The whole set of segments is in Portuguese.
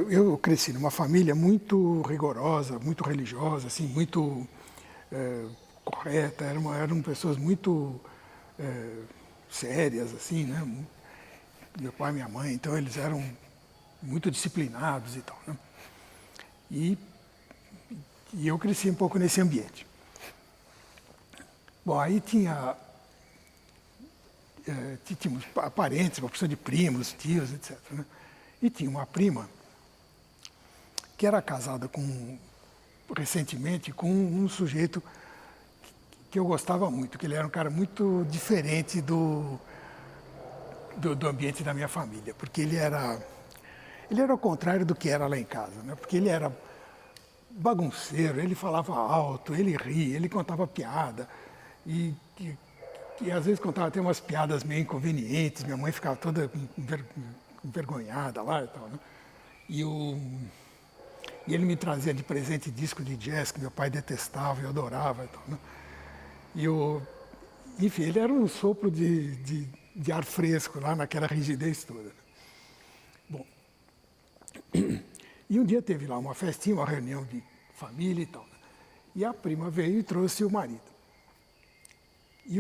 Eu cresci numa família muito rigorosa, muito religiosa, assim, muito correta. Eram pessoas muito sérias, assim, né? Meu pai e minha mãe, então eles eram muito disciplinados e tal, né? E, e eu cresci um pouco nesse ambiente. Bom, aí tínhamos parentes, uma porção de primos, tios, etc., né? E tinha uma prima que era casada recentemente com um sujeito que eu gostava muito, que ele era um cara muito diferente do ambiente da minha família, porque ele era o contrário do que era lá em casa, né? Porque ele era bagunceiro, ele falava alto, ele ria, ele contava piada, e às vezes contava até umas piadas meio inconvenientes, minha mãe ficava toda envergonhada lá e tal, né? E ele me trazia de presente disco de jazz que meu pai detestava e eu adorava e tal, né? Enfim, ele era um sopro de ar fresco lá naquela rigidez toda, né? Bom, e um dia teve lá uma festinha, uma reunião de família e tal, né? E a prima veio e trouxe o marido. E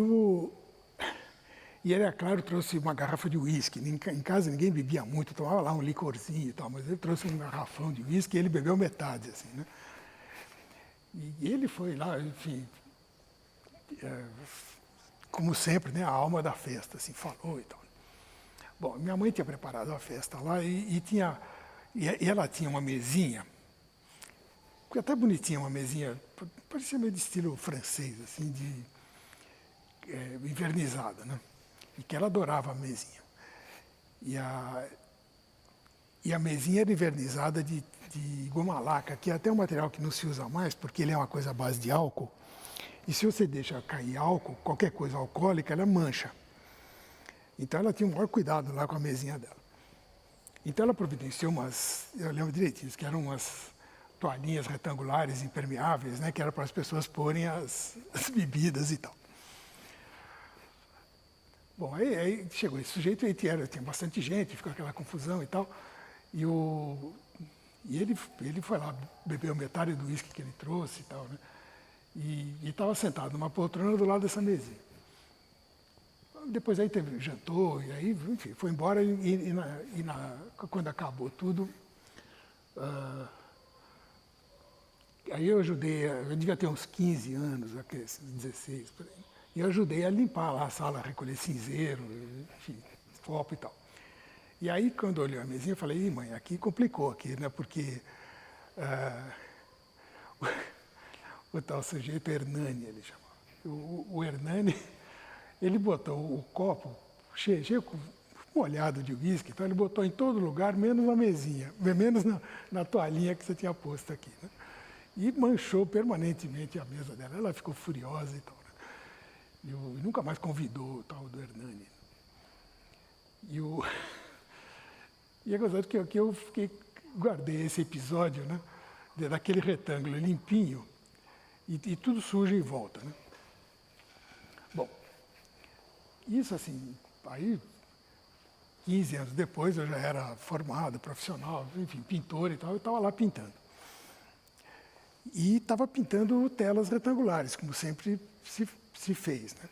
ele, é claro, trouxe uma garrafa de uísque. Em casa ninguém bebia muito, tomava lá um licorzinho e tal, mas ele trouxe um garrafão de uísque e ele bebeu metade, assim, né? E ele foi lá, enfim, como sempre, né, a alma da festa, assim, falou e tal. Bom, minha mãe tinha preparado a festa lá e ela tinha uma mesinha, até bonitinha, uma mesinha, parecia meio de estilo francês, assim, envernizada, né? E que ela adorava a mesinha. E a mesinha era envernizada de goma laca, que é até um material que não se usa mais, porque ele é uma coisa à base de álcool. E se você deixa cair álcool, qualquer coisa alcoólica, ela mancha. Então ela tinha o maior cuidado lá com a mesinha dela. Então ela providenciou eu lembro direitinho, que eram umas toalhinhas retangulares impermeáveis, né, que era para as pessoas porem as bebidas e tal. Bom, aí chegou esse sujeito, tinha bastante gente, ficou aquela confusão e tal. E ele foi lá, bebeu metade do uísque que ele trouxe e tal, né? E estava sentado numa poltrona do lado dessa mesinha. Depois aí jantou, e aí, enfim, foi embora quando acabou tudo, aí eu ajudei, eu devia ter uns 15 anos, 16, por aí. E eu ajudei a limpar lá a sala, recolher cinzeiro, enfim, copo e tal. E aí, quando eu olhei a mesinha, eu falei, ih, mãe, aqui complicou aqui, né? Porque o tal sujeito Hernani, ele chamava. O Hernani, ele botou o copo cheio molhado de uísque, então ele botou em todo lugar, menos na mesinha, menos na toalhinha que você tinha posto aqui, né? E manchou permanentemente a mesa dela. Ela ficou furiosa e tal, né? E nunca mais convidou o tal do Hernani. E é gozado que eu guardei esse episódio, né, daquele retângulo limpinho e tudo sujo em volta, né? Bom, isso assim, aí 15 anos depois eu já era formado, profissional, enfim, pintor e tal, eu estava lá pintando. E estava pintando telas retangulares, como sempre se fez, né?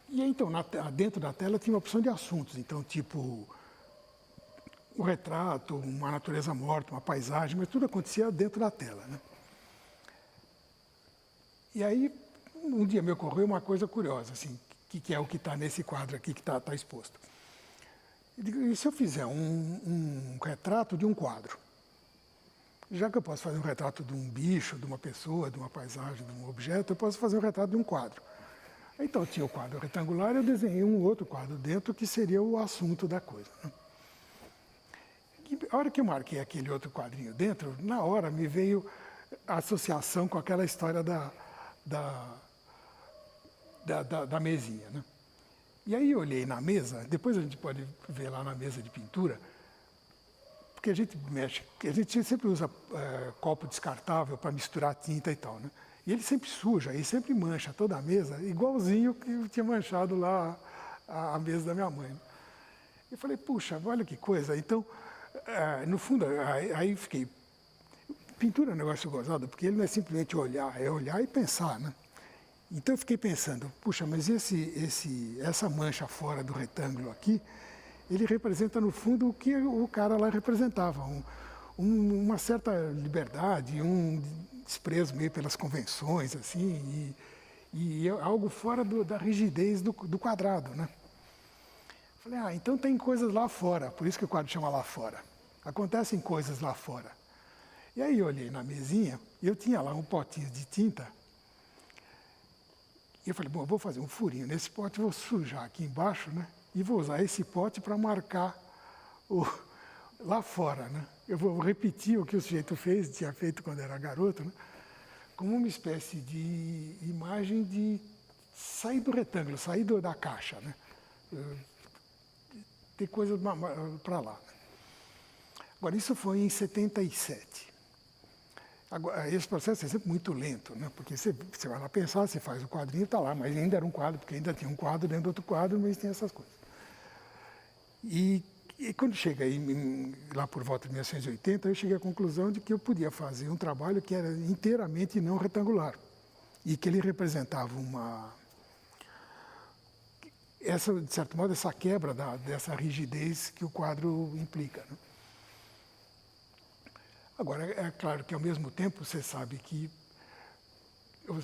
E aí, então, dentro da tela tinha uma opção de assuntos, então, tipo, um retrato, uma natureza morta, uma paisagem, mas tudo acontecia dentro da tela, né? E aí, um dia me ocorreu uma coisa curiosa, assim, que é o que está nesse quadro aqui que está exposto. Eu digo, e se eu fizer um retrato de um quadro? Já que eu posso fazer um retrato de um bicho, de uma pessoa, de uma paisagem, de um objeto, eu posso fazer um retrato de um quadro. Então, tinha o quadro retangular, eu desenhei um outro quadro dentro, que seria o assunto da coisa, né? E a hora que eu marquei aquele outro quadrinho dentro, na hora me veio a associação com aquela história da mesinha, né? E aí eu olhei na mesa, depois a gente pode ver lá na mesa de pintura, porque a gente sempre usa copo descartável para misturar tinta e tal, né? E ele sempre suja, e sempre mancha toda a mesa, igualzinho que eu tinha manchado lá a mesa da minha mãe. Eu falei, puxa, olha que coisa. Então, no fundo, aí fiquei... Pintura é um negócio gozado, porque ele não é simplesmente olhar, é olhar e pensar, né? Então eu fiquei pensando, puxa, mas essa mancha fora do retângulo aqui, ele representa no fundo o que o cara lá representava, uma certa liberdade, um desprezo meio pelas convenções, assim, e algo fora da rigidez do quadrado, né? Falei, então tem coisas lá fora, por isso que o quadro chama Lá Fora. Acontecem coisas lá fora. E aí eu olhei na mesinha, e eu tinha lá um potinho de tinta. E eu falei, bom, eu vou fazer um furinho nesse pote, vou sujar aqui embaixo, né? E vou usar esse pote para marcar lá fora, né? Eu vou repetir o que o sujeito tinha feito quando era garoto, né? Como uma espécie de imagem de sair do retângulo, sair da caixa, né? Ter coisas para lá. Agora, isso foi em 77. Agora, esse processo é sempre muito lento, né? Porque você vai lá pensar, você faz o quadrinho, está lá, mas ainda era um quadro, porque ainda tinha um quadro dentro do outro quadro, mas tem essas coisas. E quando chega aí, lá por volta de 1980, eu cheguei à conclusão de que eu podia fazer um trabalho que era inteiramente não retangular e que ele representava de certo modo, essa quebra dessa rigidez que o quadro implica, né? Agora, é claro que, ao mesmo tempo, você sabe que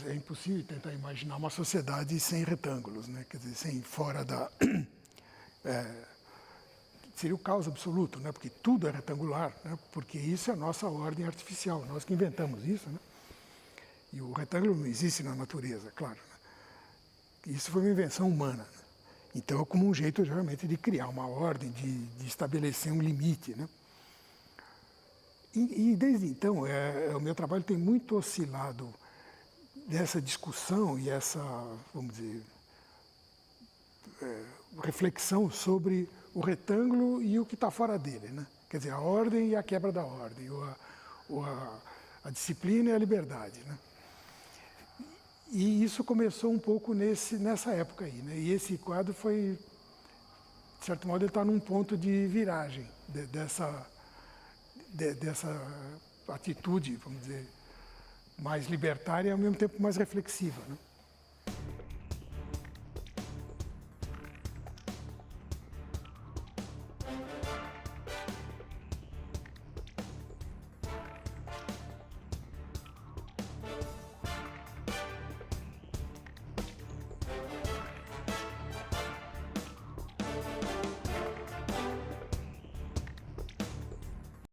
é impossível tentar imaginar uma sociedade sem retângulos, né? Quer dizer, sem fora da... seria o caos absoluto, né? Porque tudo é retangular, né? Porque isso é a nossa ordem artificial, nós que inventamos isso, né? E o retângulo não existe na natureza, claro, né? Isso foi uma invenção humana, né? Então, é como um jeito, realmente, de criar uma ordem, de estabelecer um limite, né? E desde então, o meu trabalho tem muito oscilado nessa discussão e essa, vamos dizer, reflexão sobre o retângulo e o que está fora dele, né? Quer dizer, a ordem e a quebra da ordem, ou a disciplina e a liberdade, né? E isso começou um pouco nessa época aí, né? E esse quadro foi, de certo modo, ele está num ponto de viragem dessa atitude, vamos dizer, mais libertária e ao mesmo tempo mais reflexiva, né?